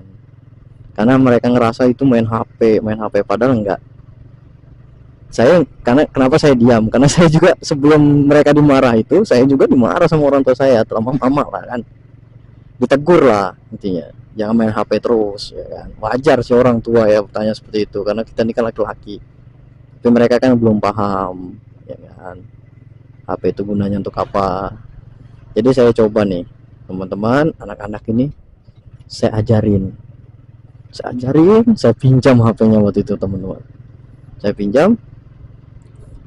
teman-teman. Karena mereka ngerasa itu main HP, padahal enggak. Kenapa saya diam? Karena saya juga sebelum mereka dimarah itu, saya juga dimarah sama orang tua saya, terutama mama lah kan. Ditegur lah intinya. Jangan main HP terus, ya kan. Wajar sih orang tua ya bertanya seperti itu, karena kita ini kan laki-laki. Tapi mereka kan belum paham, ya kan. HP itu gunanya untuk apa? Jadi saya coba nih, teman-teman, anak-anak ini saya pinjam HP-nya waktu itu teman-teman. Saya pinjam,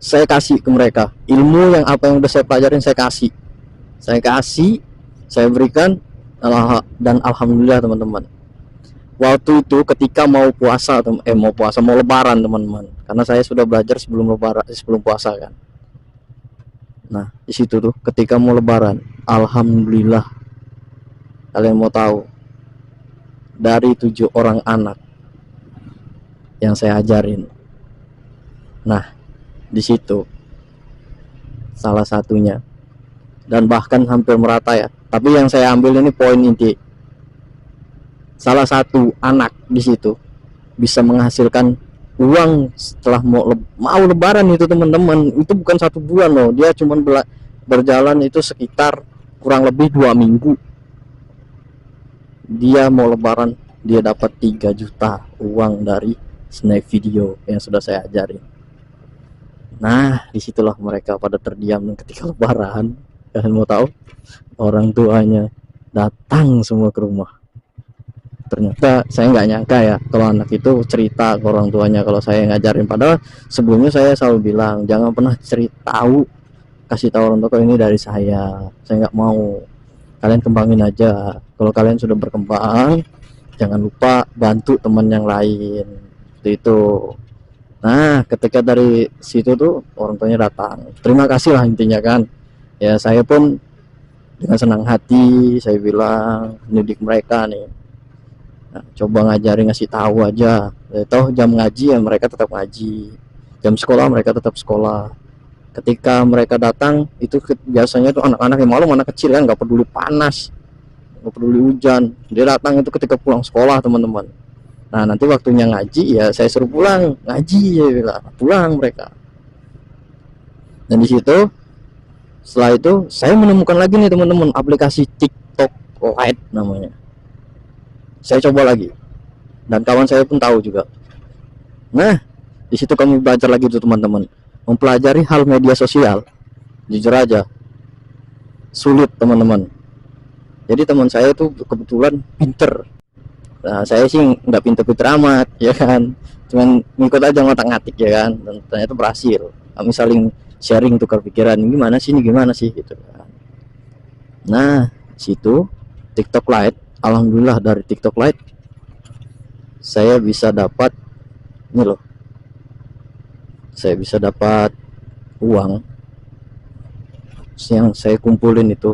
saya kasih ke mereka ilmu yang apa yang udah saya pelajarin, saya berikan. Dan alhamdulillah teman-teman, waktu itu ketika mau lebaran teman-teman, karena saya sudah belajar sebelum puasa kan. Nah di situ tuh ketika mau lebaran, alhamdulillah, kalian mau tahu, dari 7 orang anak yang saya ajarin, nah di situ salah satunya, dan bahkan hampir merata ya, tapi yang saya ambil ini poin inti, salah satu anak di situ bisa menghasilkan uang setelah mau lebaran itu teman-teman. Itu bukan 1 bulan loh, dia cuma berjalan itu sekitar kurang lebih 2 minggu. Dia mau lebaran, dia dapat 3 juta uang dari snack video yang sudah saya ajarin. Nah disitulah mereka pada terdiam ketika lebaran. Kalian mau tahu, orang tuanya datang semua ke rumah. Ternyata saya nggak nyangka ya kalau anak itu cerita ke orang tuanya kalau saya ngajarin, padahal sebelumnya saya selalu bilang jangan pernah kasih tahu orang tua ini dari saya nggak mau. Kalian kembangin aja, kalau kalian sudah berkembang jangan lupa bantu teman yang lain, seperti itu. Nah ketika dari situ tuh orang tuanya datang, terima kasih lah intinya kan. Ya saya pun dengan senang hati saya bilang mendidik mereka nih. Nah, coba ngasih tahu aja. Toh jam ngaji ya mereka tetap ngaji, jam sekolah mereka tetap sekolah. Ketika mereka datang itu biasanya tuh anak-anak yang malu, anak kecil kan, nggak peduli panas, nggak peduli hujan, dia datang itu ketika pulang sekolah teman-teman. Nah nanti waktunya ngaji ya saya suruh pulang ngaji, ya bilang pulang mereka. Dan di situ setelah itu saya menemukan lagi nih teman-teman aplikasi TikTok Lite namanya. Saya coba lagi dan kawan saya pun tahu juga. Nah di situ kami belajar lagi tuh teman-teman, mempelajari hal media sosial. Jujur aja sulit teman-teman. Jadi teman saya itu kebetulan pinter. Nah saya sih nggak pinter-pinter amat ya kan, cuman ngikut aja ngotak-ngatik ya kan, dan ternyata berhasil. Kami saling sharing tukar pikiran, ini gimana sih gitu kan. Nah situ TikTok Lite, alhamdulillah dari TikTok Lite saya bisa dapat ini loh, saya bisa dapat uang yang saya kumpulin itu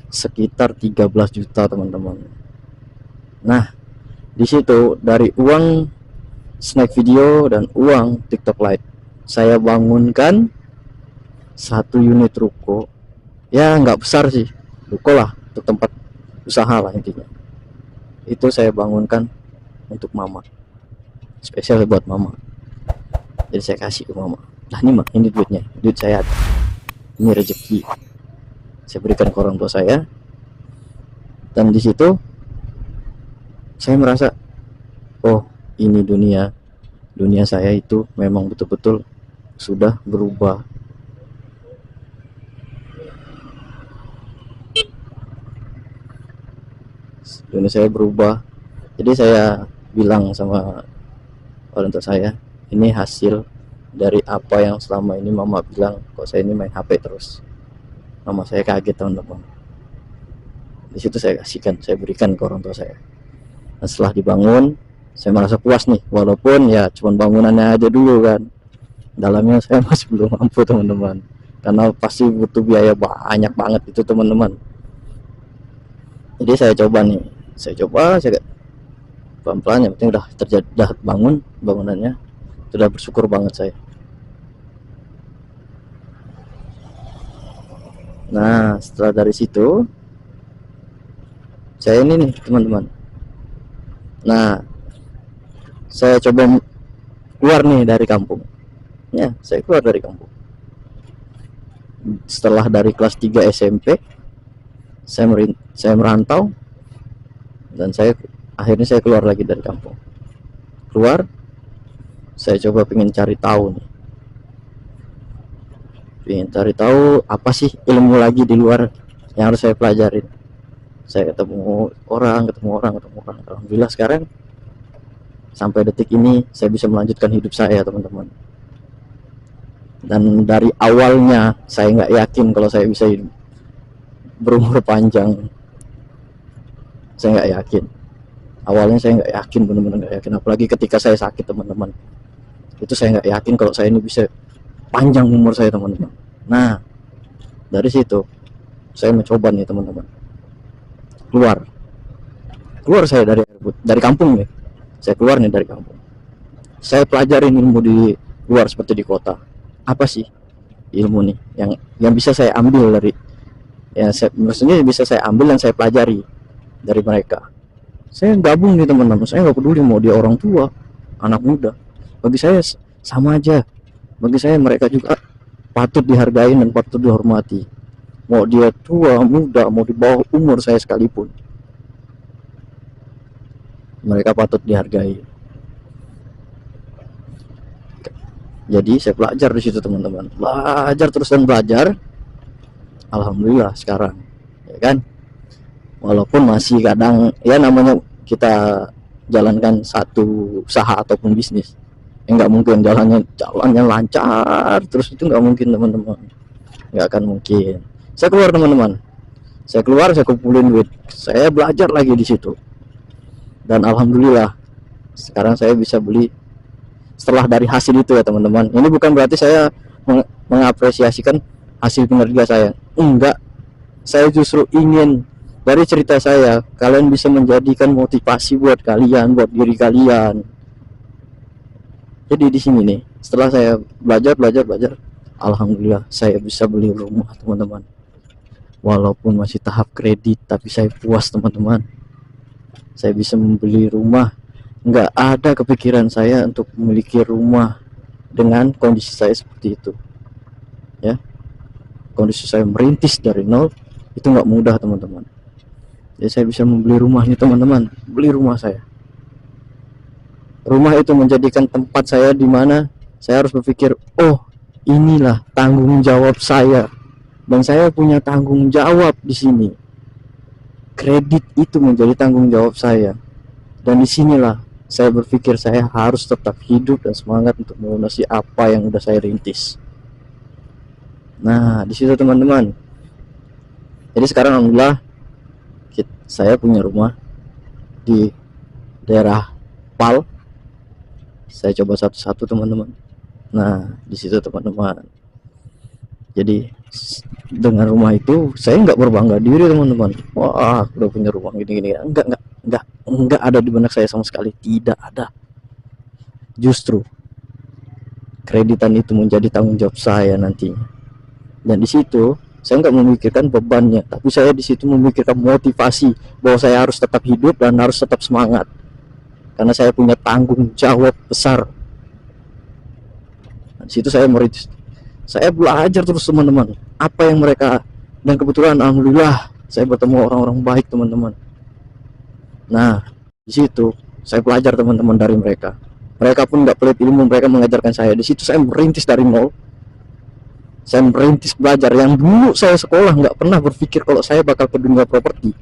sekitar 13 juta teman-teman. Nah di situ dari uang snack video dan uang TikTok Lite saya bangunkan 1 unit ruko, ya nggak besar sih, ruko lah untuk tempat usaha lah intinya. Itu saya bangunkan untuk mama, spesial buat mama. Jadi saya kasih ke mama, nah ini mah, ini duitnya, duit saya, ini rezeki, saya berikan ke orang tua saya. Dan di situ saya merasa, oh ini dunia saya itu memang betul-betul sudah berubah. Dunia saya berubah. Jadi saya bilang sama orang tua saya, ini hasil dari apa yang selama ini mama bilang kok saya ini main HP terus. Mama saya kaget teman-teman. Di situ saya kasihkan, saya berikan ke orang tua saya. Nah, setelah dibangun saya merasa puas nih, walaupun ya cuma bangunannya aja dulu kan, dalamnya saya masih belum mampu teman-teman, karena pasti butuh biaya banyak banget itu teman-teman. Jadi saya coba saya pelan-pelan, yang penting udah terjadi, udah bangun bangunannya, sudah bersyukur banget saya. Nah setelah dari situ saya ini nih teman-teman, Nah, saya coba keluar nih dari kampung. Ya, saya keluar dari kampung. Setelah dari kelas 3 SMP, saya merantau, dan akhirnya saya keluar lagi dari kampung. Keluar, saya coba pengen cari tahu nih. Pengen cari tahu apa sih ilmu lagi di luar yang harus saya pelajarin. Saya ketemu orang. Alhamdulillah sekarang sampai detik ini saya bisa melanjutkan hidup saya, teman-teman. Dan dari awalnya saya nggak yakin kalau saya bisa berumur panjang. Saya nggak yakin. Awalnya saya nggak yakin, benar-benar nggak yakin. Apalagi ketika saya sakit, teman-teman. Itu saya nggak yakin kalau saya ini bisa panjang umur saya, teman-teman. Nah, dari situ saya mencoba nih, teman-teman. Keluar saya dari kampung nih. Saya keluar nih dari kampung. Saya pelajarin ilmu di luar seperti di kota. Apa sih ilmu nih yang bisa saya ambil dari maksudnya bisa saya ambil dan saya pelajari dari mereka. Saya gabung nih, teman-teman. Saya nggak peduli mau dia orang tua, anak muda. Bagi saya sama aja. Bagi saya mereka juga patut dihargai dan patut dihormati. Mau dia tua, muda, mau di bawah umur saya sekalipun, mereka patut dihargai. Jadi saya belajar di situ, teman-teman. Belajar terus dan belajar. Alhamdulillah sekarang, ya kan. Walaupun masih kadang ya namanya kita jalankan satu usaha ataupun bisnis, nggak mungkin jalannya lancar terus, itu nggak mungkin, teman-teman. Nggak akan mungkin. Saya keluar, teman-teman. Saya keluar, saya kumpulin duit, saya belajar lagi di situ. Dan alhamdulillah sekarang saya bisa beli setelah dari hasil itu, ya teman-teman. Ini bukan berarti saya mengapresiasikan hasil kinerja saya, enggak. Saya justru ingin dari cerita saya kalian bisa menjadikan motivasi buat kalian, buat diri kalian. Jadi di sini nih, setelah saya belajar, alhamdulillah saya bisa beli rumah, teman-teman. Walaupun masih tahap kredit, tapi saya puas, teman-teman. Saya bisa membeli rumah. Nggak ada kepikiran saya untuk memiliki rumah dengan kondisi saya seperti itu, ya. Kondisi saya merintis dari nol, itu nggak mudah, teman-teman. Jadi saya bisa membeli rumah nih, teman-teman. Beli rumah saya. Rumah itu menjadikan tempat saya di mana saya harus berpikir, oh inilah tanggung jawab saya, dan saya punya tanggung jawab di sini. Kredit itu menjadi tanggung jawab saya, dan disinilah saya berpikir saya harus tetap hidup dan semangat untuk melunasi apa yang udah saya rintis. Nah, di situ, teman-teman. Jadi sekarang alhamdulillah saya punya rumah di daerah Pal. Saya coba satu-satu, teman-teman. Nah, di situ, teman-teman. Jadi dengan rumah itu saya nggak berbangga diri, teman-teman. Wah, udah punya rumah gini-gini. Enggak ada di benak saya sama sekali, tidak ada. Justru kreditan itu menjadi tanggung jawab saya nantinya. Dan di situ saya nggak memikirkan bebannya, tapi saya di situ memikirkan motivasi bahwa saya harus tetap hidup dan harus tetap semangat karena saya punya tanggung jawab besar. Nah, di situ saya merintis. Saya belajar terus, teman-teman. Apa yang mereka, dan kebetulan alhamdulillah saya bertemu orang-orang baik, teman-teman. Nah, di situ saya belajar, teman-teman, dari mereka. Mereka pun nggak pelit ilmu, mereka mengajarkan saya. Di situ saya merintis dari nol. Saya merintis belajar yang dulu saya sekolah nggak pernah berpikir kalau saya bakal ke dunia properti.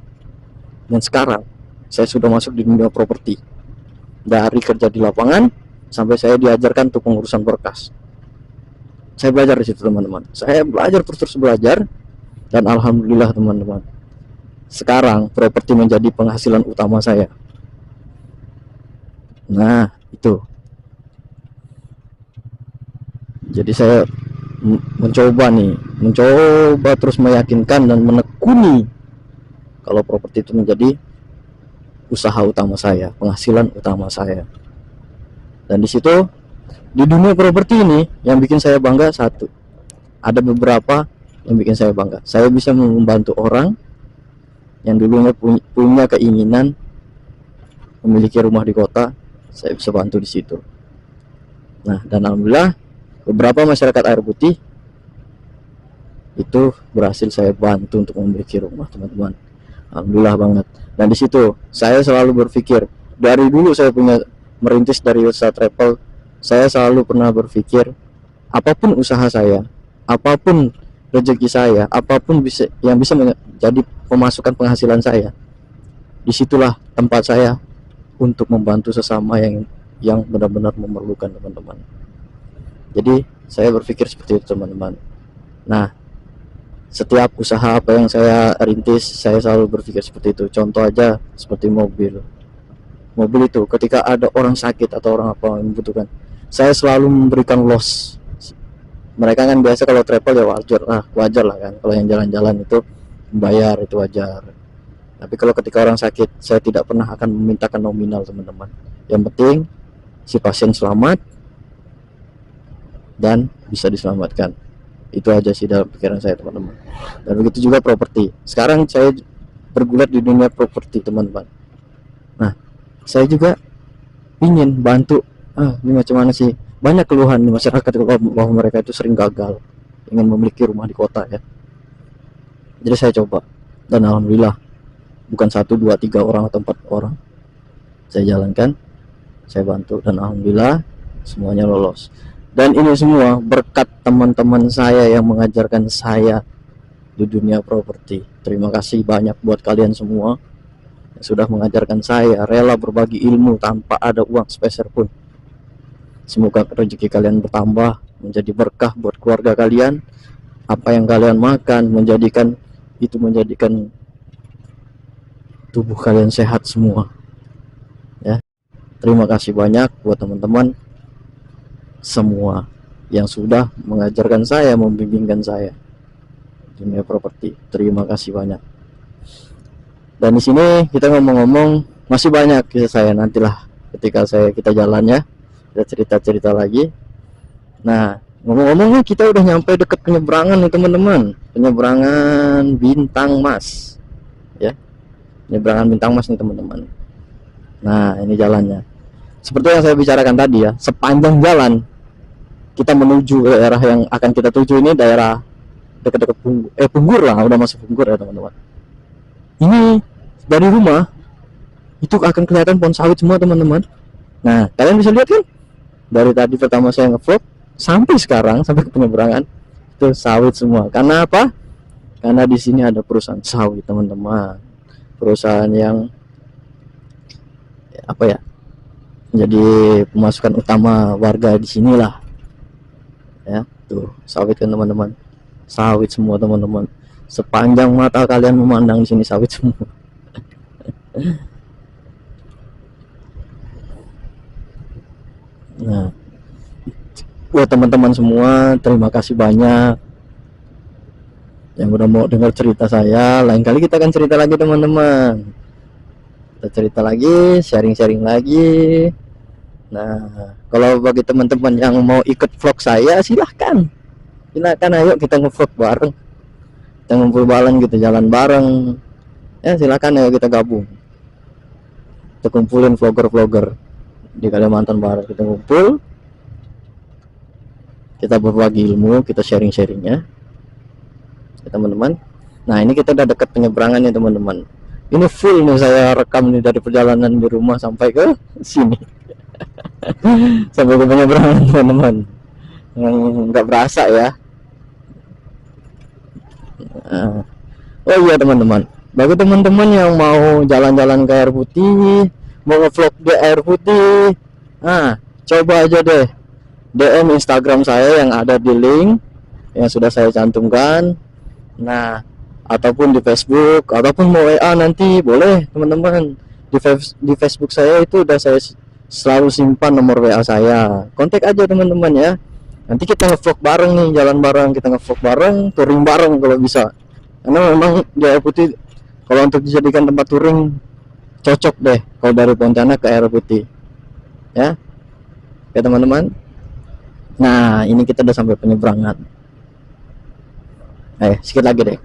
Dan sekarang saya sudah masuk di dunia properti. Dari kerja di lapangan sampai saya diajarkan untuk pengurusan berkas. Saya belajar di situ, teman-teman. Saya belajar terus belajar, dan alhamdulillah, teman-teman, sekarang properti menjadi penghasilan utama saya. Nah, itu. Jadi saya mencoba terus meyakinkan dan menekuni kalau properti itu menjadi usaha utama saya, penghasilan utama saya. Dan di situ, di dunia properti ini yang bikin saya bangga, satu, ada beberapa yang bikin saya bangga. Saya bisa membantu orang yang dulunya punya keinginan memiliki rumah di kota, saya bisa bantu di situ. Nah, dan alhamdulillah beberapa masyarakat air putih itu berhasil saya bantu untuk memiliki rumah, teman-teman. Alhamdulillah banget. Dan di situ saya selalu berpikir, dari dulu saya punya merintis dari usaha travel, saya selalu pernah berpikir apapun usaha saya, apapun rezeki saya, apapun yang bisa menjadi pemasukan penghasilan saya, disitulah tempat saya untuk membantu sesama yang benar-benar memerlukan, teman-teman. Jadi saya berpikir seperti itu, teman-teman. Nah, setiap usaha apa yang saya rintis, saya selalu berpikir seperti itu. Contoh aja seperti mobil itu, ketika ada orang sakit atau orang apa yang membutuhkan, saya selalu memberikan loss. Mereka kan biasa kalau travel ya wajar lah kan, kalau yang jalan-jalan itu membayar, itu wajar. Tapi kalau ketika orang sakit, saya tidak pernah akan memintakan nominal, teman-teman. Yang penting si pasien selamat dan bisa diselamatkan. Itu aja sih dalam pikiran saya, teman-teman. Dan begitu juga properti. Sekarang saya bergulat di dunia properti, teman-teman. Nah, saya juga ingin bantu. Ini macam mana sih? Banyak keluhan di masyarakat bahwa mereka itu sering gagal ingin memiliki rumah di kota ya. Jadi saya coba, dan alhamdulillah bukan 1, 2, 3 orang atau 4 orang saya jalankan, saya bantu, dan alhamdulillah semuanya lolos. Dan ini semua berkat teman-teman saya yang mengajarkan saya di dunia properti. Terima kasih banyak buat kalian semua yang sudah mengajarkan saya, rela berbagi ilmu tanpa ada uang sepeser pun. Semoga rezeki kalian bertambah, menjadi berkah buat keluarga kalian. Apa yang kalian makan menjadikan tubuh kalian sehat semua ya. Terima kasih banyak buat teman-teman semua yang sudah mengajarkan saya, membimbingkan saya dunia properti. Terima kasih banyak. Dan di sini kita ngomong-ngomong masih banyak kisah saya, nantilah ketika kita jalan ya, kita cerita-cerita lagi. Nah, ngomong-ngomong kita udah nyampe deket penyeberangan nih, teman-teman. Penyeberangan Bintang Mas ya. Penyeberangan Bintang Mas nih, teman-teman. Nah, ini jalannya. Seperti yang saya bicarakan tadi ya, sepanjang jalan kita menuju daerah yang akan kita tuju ini daerah dekat-dekat Punggur lah, udah masuk Punggur ya, teman-teman. Ini dari rumah itu akan kelihatan pohon sawit semua, teman-teman. Nah, kalian bisa lihat kan, dari tadi pertama saya ngevlog sampai sekarang, sampai ke penyeberangan itu sawit semua. Karena apa? Karena di sini ada perusahaan sawit, teman-teman. Perusahaan yang apa ya, menjadi pemasukan utama warga di sinilah ya. Tuh sawit kan, teman-teman. Sawit semua, teman-teman. Sepanjang mata kalian memandang di sini sawit semua. Nah, buat teman-teman semua, terima kasih banyak yang udah mau dengar cerita saya. Lain kali kita akan cerita lagi, teman-teman. Kita cerita lagi, sharing-sharing lagi. Nah, kalau bagi teman-teman yang mau ikut vlog saya, silahkan, ayo kita nge-vlog bareng, kita ngumpul bareng gitu, jalan bareng ya. Silahkan, ayo kita gabung, kita kumpulin vlogger-vlogger di Kalimantan Barat, kita ngumpul, kita berbagi ilmu, kita sharing-sharing ya teman-teman. Nah, ini kita udah dekat penyeberangan ya, teman-teman. Ini full nih saya rekam nih dari perjalanan di rumah sampai ke sini. Sampai ke penyeberangan, teman-teman. Nggak berasa ya. Nah, oh iya, teman-teman, bagi teman-teman yang mau jalan-jalan ke air putih, mau ngevlog di air putih, nah coba aja deh DM Instagram saya yang ada di link yang sudah saya cantumkan. Nah, ataupun di Facebook, ataupun mau WA nanti boleh, teman-teman. Di Facebook saya itu udah saya selalu simpan nomor WA saya. Kontak aja, teman-teman ya. Nanti kita ngevlog bareng nih, jalan bareng, kita ngevlog bareng, touring bareng kalau bisa. Karena memang di air putih kalau untuk dijadikan tempat touring cocok deh kalau dari Pontianak ke air putih ya. Oke, teman-teman. Nah, ini kita udah sampai penyeberangan. Sedikit lagi deh.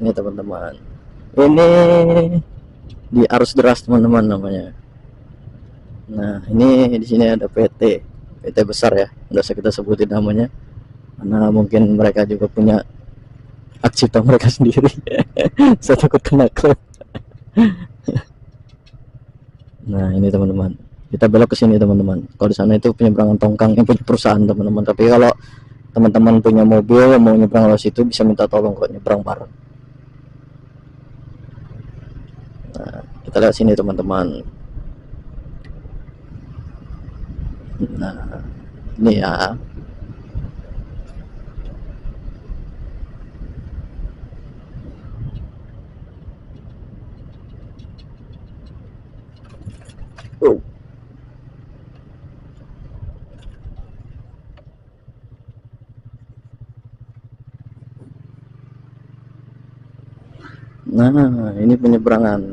Ini teman-teman, ini di arus deras teman-teman namanya. Nah ini di sini ada PT besar ya, nggak usah kita sebutin namanya karena mungkin mereka juga punya hak cipta mereka sendiri. Saya takut kena klaim. Nah ini teman-teman, kita belok ke sini teman-teman. Kalau di sana itu penyeberangan tongkang yang punya perusahaan teman-teman, tapi kalau teman-teman punya mobil mau nyebrang lewat situ bisa minta tolong kok nyebrang bareng. Nah kita lihat sini teman-teman. Nah ini ya, oh. Nah ini penyeberangan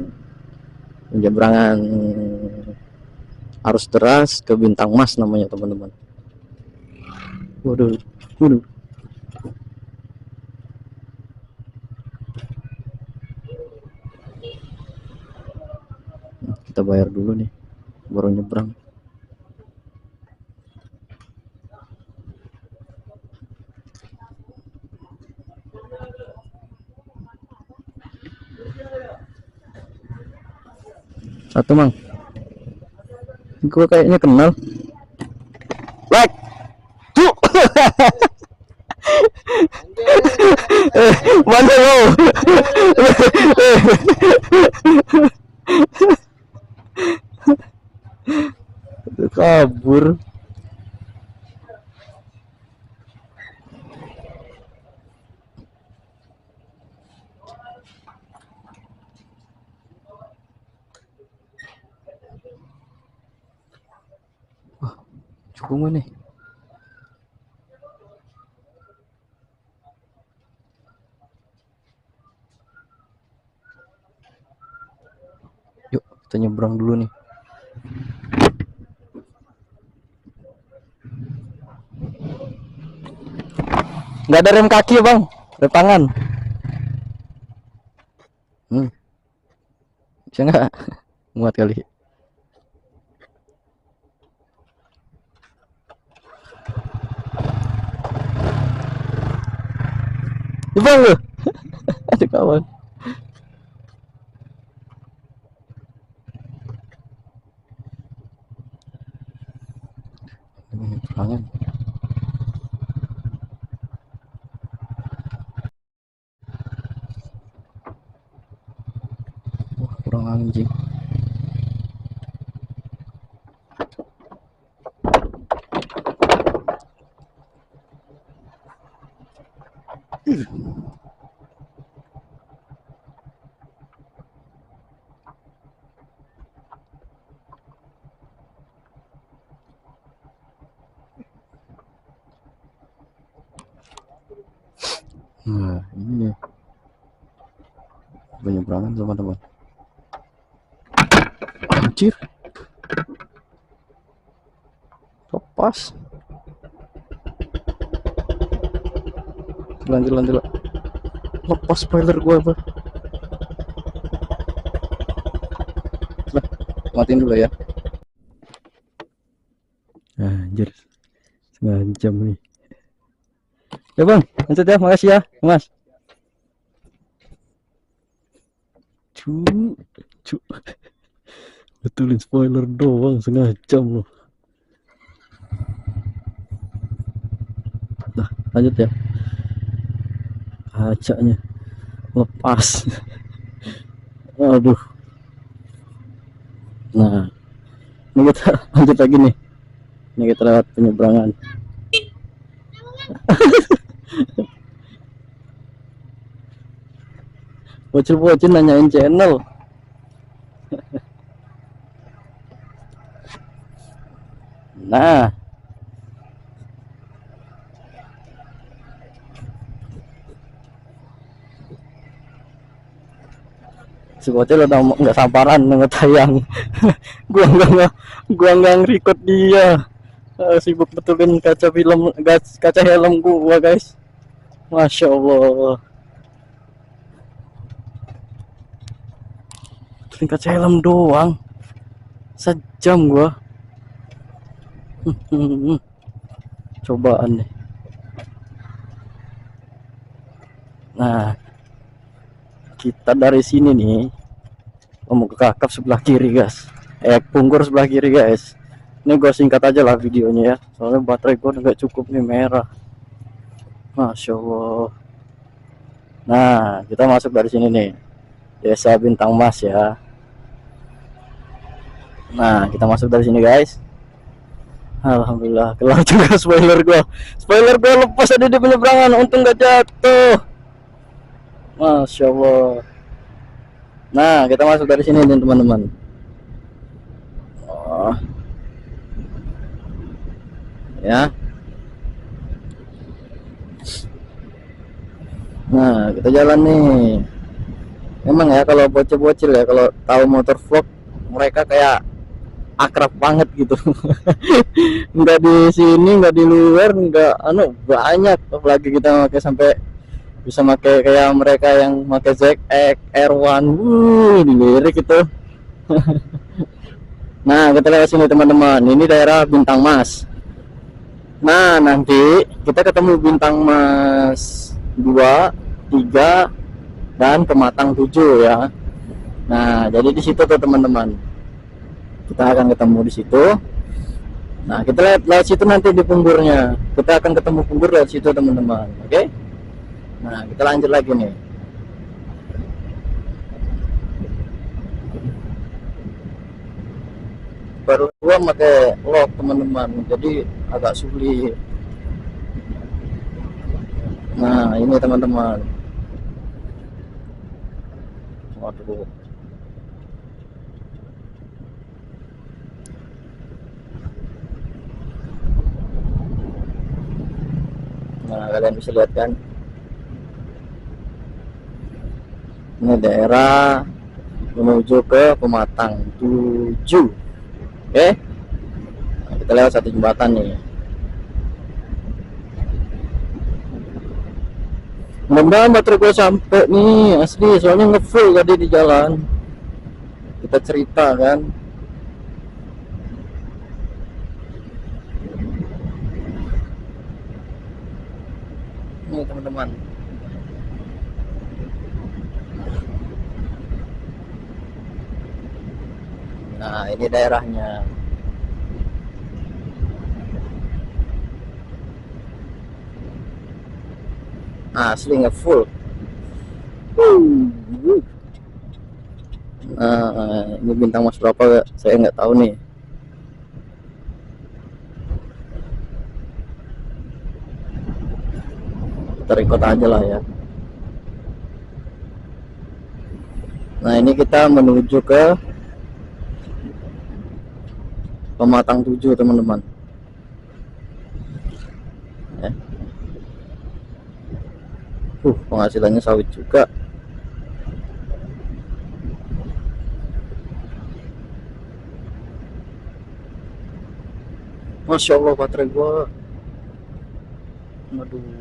arus deras ke Bintang Mas namanya teman-teman. Waduh, waduh. Kita bayar dulu nih baru nyebrang. Satu mang, gue kayaknya kenal. Like tuh. Mana lo? Kabur. Wah, cukup nih. Yuk kita nyebrang dulu nih. Nggak ada rem kaki ya bang, rem tangan. Bisa nggak? Muat kali. Ya bang lu. Ada kawan. Tangan. Wah, kurang anjing. Nah ini penyeberangan teman-teman. Anjir, lepas. Lanjut lepas spoiler gue apa. Nah, matiin dulu ya. Anjir, setengah jam nih. Ya bang, lanjut ya, makasih ya mas. Cu betulin spoiler doang setengah jam loh. Nah lanjut ya, kacanya lepas. Aduh. Nah ini kita lanjut lagi nih, ini kita lewat penyeberangan. Bocil-bocil nanyain channel. Nah si bocil udah nggak sabaran nunggu tayang. gua nggak nge-record dia. Sibuk betulin kaca film, kaca helm gua guys. Masya Allah. peringkat helm doang sejam gua. Cobaan nih. Nah, kita dari sini nih mau ke kakap sebelah kiri guys, Punggur sebelah kiri guys. Ini gue singkat aja lah videonya ya, soalnya baterai gue nggak cukup nih, merah. Masya Allah. Nah, kita masuk dari sini nih, Desa Bintang Mas ya. Nah, kita masuk dari sini guys. Alhamdulillah kelar juga spoiler gue lepas ada di penyeberangan, untung gak jatuh. Masya Allah. Nah, kita masuk dari sini nih teman-teman. Oh. Ya. Nah, kita jalan nih. Emang ya kalau bocil-bocil ya, kalau tahu motor vlog, mereka kayak akrab banget gitu. Nggak di sini, nggak di luar, nggak banyak. Apalagi kita pakai sampai bisa pakai kayak mereka yang pakai ZX R1, dilirik itu. Nah, kita lewat sini teman-teman. Ini daerah Bintang Mas. Nah, nanti kita ketemu Bintang Mas 2, 3, dan Pematang 7 ya. Nah, jadi di situ tuh teman-teman. Kita akan ketemu di situ. Nah, kita lewat situ nanti di Punggurnya. Kita akan ketemu Punggur lewat situ teman-teman. Oke? Nah, kita lanjut lagi nih. Baru gua pakai lock teman-teman, jadi agak sulit. Nah, ini teman-teman. Waduh. Nah, kalian bisa lihat kan, ini daerah menuju ke Pematang 7. Oke, nah, kita lewat satu jembatan nih. Mudah-mudahan baterai gue sampai nih asli, soalnya ngefull tadi di jalan. Kita cerita kan. Nih teman-teman. Nah, ini daerahnya. Nah, asli ngefull. Nah, ini Bintang Mas berapa saya nggak tahu nih. Kita record aja lah ya. Nah, ini kita menuju ke Pematang 7 teman-teman ya. Penghasilannya sawit juga. Masya Allah baterai gua. Aduh.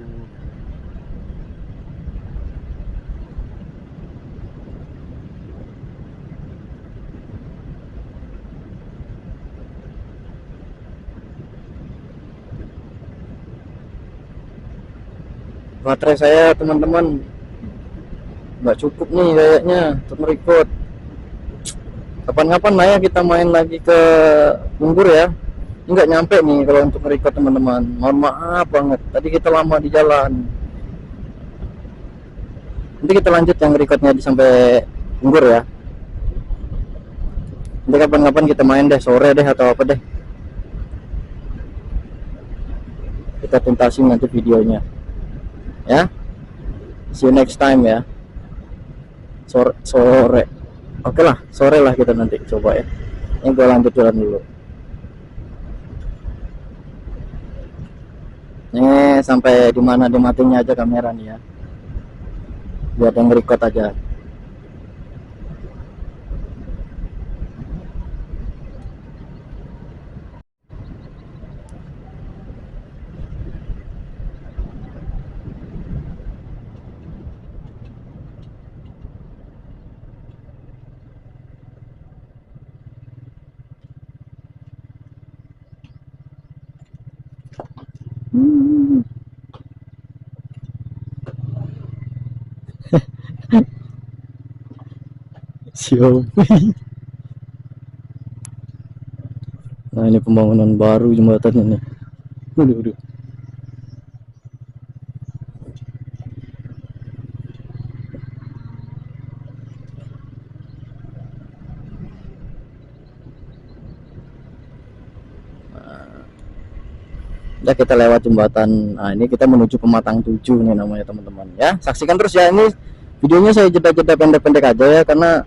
Baterai saya teman-teman nggak cukup nih kayaknya untuk merecord. Kapan-kapan lah ya kita main lagi ke Punggur ya. Ini nggak nyampe nih kalau untuk merecord teman-teman, mohon maaf banget, tadi kita lama di jalan. Nanti kita lanjut yang recordnya di sampai Punggur ya. Nanti kapan-kapan kita main deh, sore deh atau apa deh, kita tuntasin nanti videonya ya. See you next time ya. Sore oke lah, sore lah kita nanti coba ya. Ini gue lanjut jalan dulu. Ini sampai dimana dimatinya aja kamera nih ya, biar yang record aja. Xiaomi. Nah ini pembangunan baru jembatannya nih. Waduh. Udah kita lewat jembatan. Nah ini kita menuju Pematang 7 nih namanya teman-teman ya. Saksikan terus ya, ini videonya saya jeda-jeda pendek-pendek aja ya, karena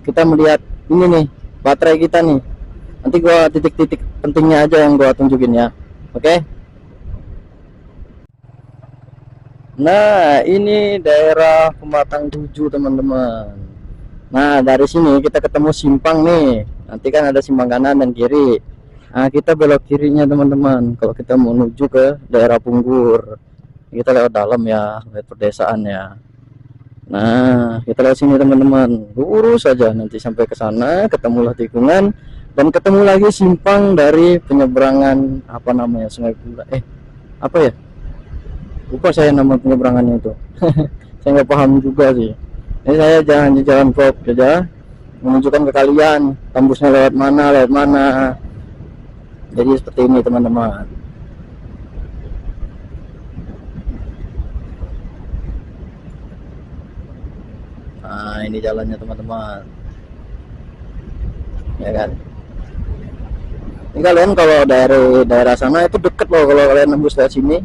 kita melihat ini nih baterai kita nih. Nanti gua titik-titik pentingnya aja yang gua tunjukin ya. Oke. Nah ini daerah Pematang 7 teman-teman. Nah dari sini kita ketemu simpang nih. Nanti kan ada simpang kanan dan kiri. Nah kita belok kirinya teman-teman kalau kita mau menuju ke daerah Punggur. Kita lewat dalam ya, lewat pedesaan ya. Nah kita lewat sini teman-teman, lurus saja nanti sampai ke sana, ketemulah tikungan dan ketemu lagi simpang dari penyeberangan apa namanya, Sungai Gula, apa ya, lupa saya nama penyeberangannya itu. Saya nggak paham juga sih. Ini saya jalan vlog saja, menunjukkan ke kalian tembusnya lewat mana. Jadi seperti ini teman-teman. Nah ini jalannya teman-teman ya kan. Ini kalian kalau dari daerah sana itu deket loh, kalau kalian nembus lewat sini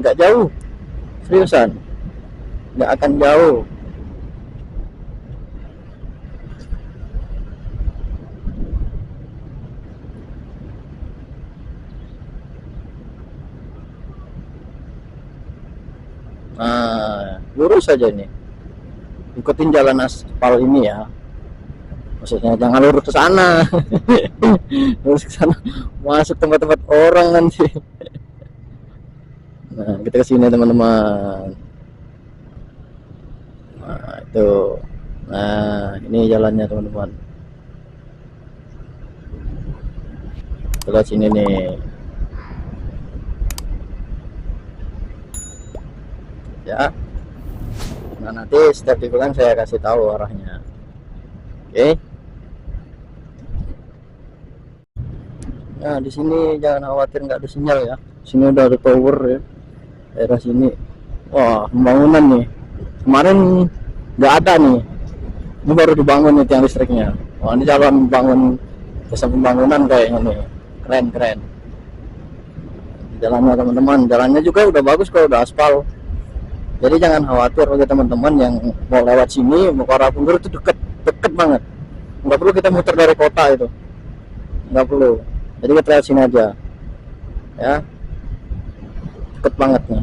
nggak jauh, seriusan nggak akan jauh. Nah lurus saja ini, ikutin jalan aspal ini ya, maksudnya jangan lurus ke sana. Lurus ke sana masuk tempat-tempat orang nanti. Nah kita ke sini teman-teman. Nah itu, nah ini jalannya teman-teman, kita sini nih ya. Nah nanti setiap tikungan saya kasih tahu arahnya. Oke. Nah di sini jangan khawatir nggak ada sinyal ya. Sini udah ada tower ya. Daerah sini, wah pembangunan nih. Kemarin nggak ada nih. Ini baru dibangun nih tiang listriknya. Wah ini calon bangun jasa pembangunan kayaknya nih. Keren. Jalannya teman-teman, jalannya juga udah bagus kalau udah aspal. Jadi jangan khawatir bagi teman-teman yang mau lewat sini, mau ke arah Punggur itu deket banget. Nggak perlu kita muter dari kota itu, nggak perlu. Jadi kita lewat sini aja, ya, deket banget nih.